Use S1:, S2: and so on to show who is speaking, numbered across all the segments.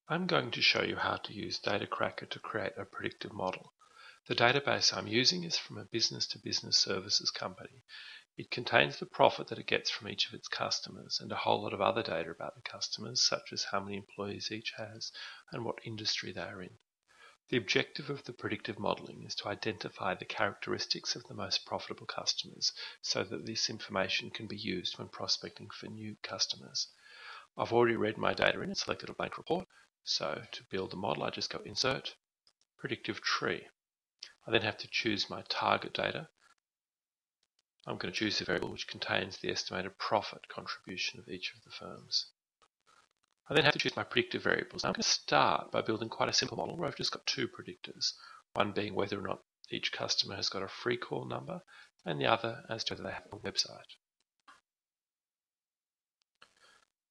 S1: I'm going to show you how to use DataCracker to create a predictive model. The database I'm using is from a business-to-business services company. It contains the profit that it gets from each of its customers and a whole lot of other data about the customers, such as how many employees each has and what industry they are in. The objective of the predictive modeling is to identify the characteristics of the most profitable customers so that this information can be used when prospecting for new customers. I've already read my data in and selected a blank report. So to build the model, I just go Insert, Predictive Tree. I then have to choose my target data. I'm going to choose the variable which contains the estimated profit contribution of each of the firms. I then have to choose my predictive variables. Now I'm going to start by building quite a simple model where I've just got two predictors, one being whether or not each customer has got a free call number and the other as to whether they have a website.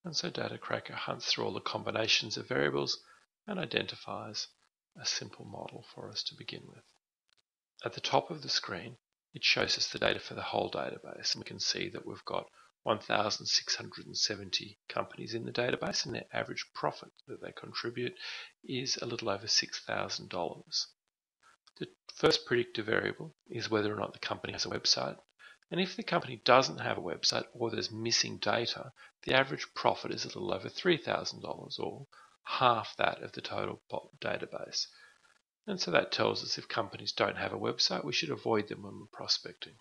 S1: And so DataCracker hunts through all the combinations of variables and identifies a simple model for us to begin with. At the top of the screen, it shows us the data for the whole database, and we can see that we've got 1,670 companies in the database, and their average profit that they contribute is a little over $6,000. The first predictive variable is whether or not the company has a website, and if the company doesn't have a website or there's missing data, the average profit is a little over $3,000, or half that of the total database. And so that tells us if companies don't have a website, we should avoid them when we're prospecting.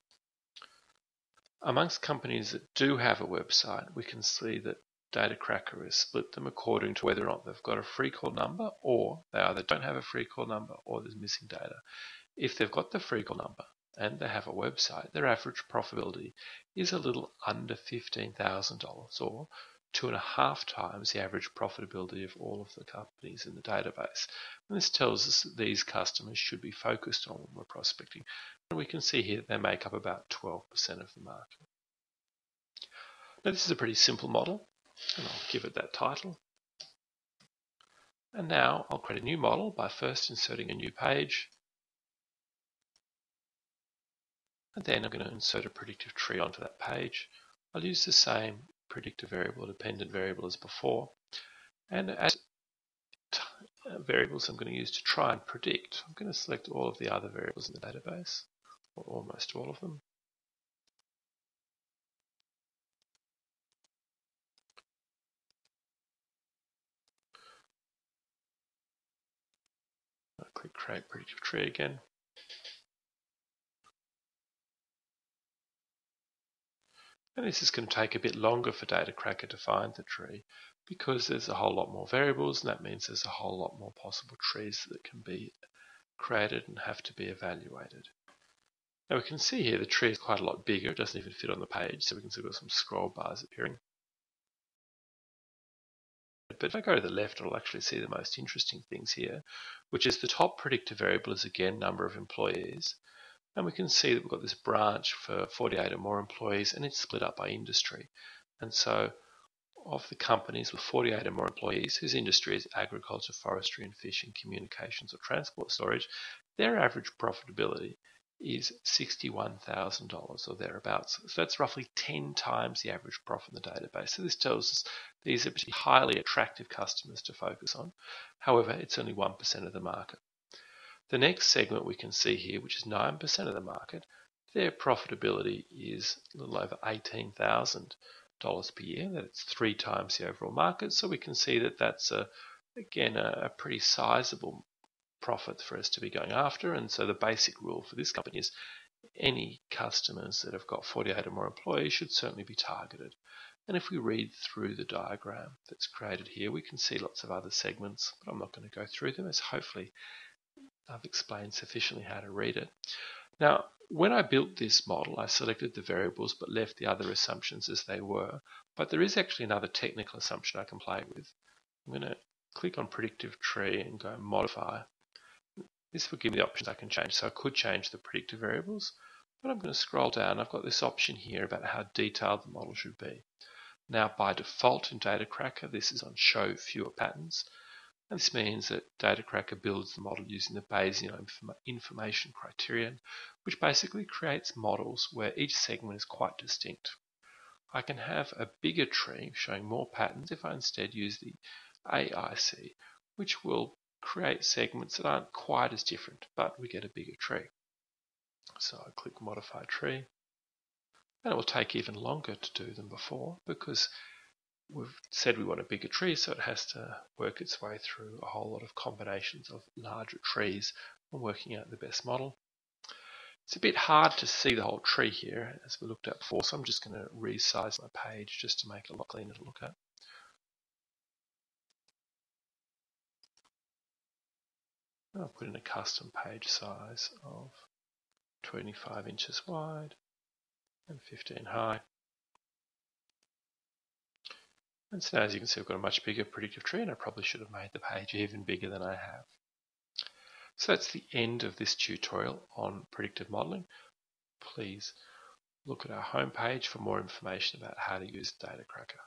S1: Amongst companies that do have a website, we can see that DataCracker has split them according to whether or not they've got a free call number, or they either don't have a free call number or there's missing data. If they've got the free call number and they have a website, their average profitability is a little under $15,000, or 2.5 times the average profitability of all of the companies in the database. And this tells us that these customers should be focused on when we're prospecting. And we can see here that they make up about 12% of the market. Now this is a pretty simple model, and I'll give it that title. And now I'll create a new model by first inserting a new page. And then I'm going to insert a predictive tree onto that page. I'll use the same predictive variable, dependent variable as before. And as variables I'm going to use to try and predict, I'm going to select all of the other variables in the database, or almost all of them. I'll click Create Predictive Tree again. And this is going to take a bit longer for DataCracker to find the tree because there's a whole lot more variables, and that means there's a whole lot more possible trees that can be created and have to be evaluated. Now we can see here the tree is quite a lot bigger. It doesn't even fit on the page, so we can see we've got some scroll bars appearing. But if I go to the left, I'll actually see the most interesting things here, which is the top predictive variable is again number of employees. And we can see that we've got this branch for 48 or more employees, and it's split up by industry. And so of the companies with 48 or more employees whose industry is agriculture, forestry and fishing, communications or transport storage, their average profitability is $61,000 or thereabouts. So that's roughly 10 times the average profit in the database. So this tells us these are highly attractive customers to focus on. However, it's only 1% of the market. The next segment we can see here, which is 9% of the market, their profitability is a little over $18,000 per year. That's 3 times the overall market. So we can see that that's, again, a pretty sizable profit for us to be going after. And so the basic rule for this company is any customers that have got 48 or more employees should certainly be targeted. And if we read through the diagram that's created here, we can see lots of other segments, but I'm not going to go through them, as hopefully I've explained sufficiently how to read it. Now, when I built this model, I selected the variables but left the other assumptions as they were. But there is actually another technical assumption I can play with. I'm going to click on Predictive Tree and go Modify. This will give me the options I can change. So I could change the predictive variables, but I'm going to scroll down. I've got this option here about how detailed the model should be. Now, by default in DataCracker, this is on Show Fewer Patterns. And this means that DataCracker builds the model using the Bayesian information criterion, which basically creates models where each segment is quite distinct. I can have a bigger tree showing more patterns if I instead use the AIC, which will create segments that aren't quite as different, but we get a bigger tree. So I click Modify Tree, and it will take even longer to do than before because we've said we want a bigger tree, so it has to work its way through a whole lot of combinations of larger trees and working out the best model. It's a bit hard to see the whole tree here as we looked at before, so I'm just going to resize my page just to make it a lot cleaner to look at. I'll put in a custom page size of 25 inches wide and 15 high. And so now, as you can see, I've got a much bigger predictive tree, and I probably should have made the page even bigger than I have. So that's the end of this tutorial on predictive modeling. Please look at our homepage for more information about how to use DataCracker.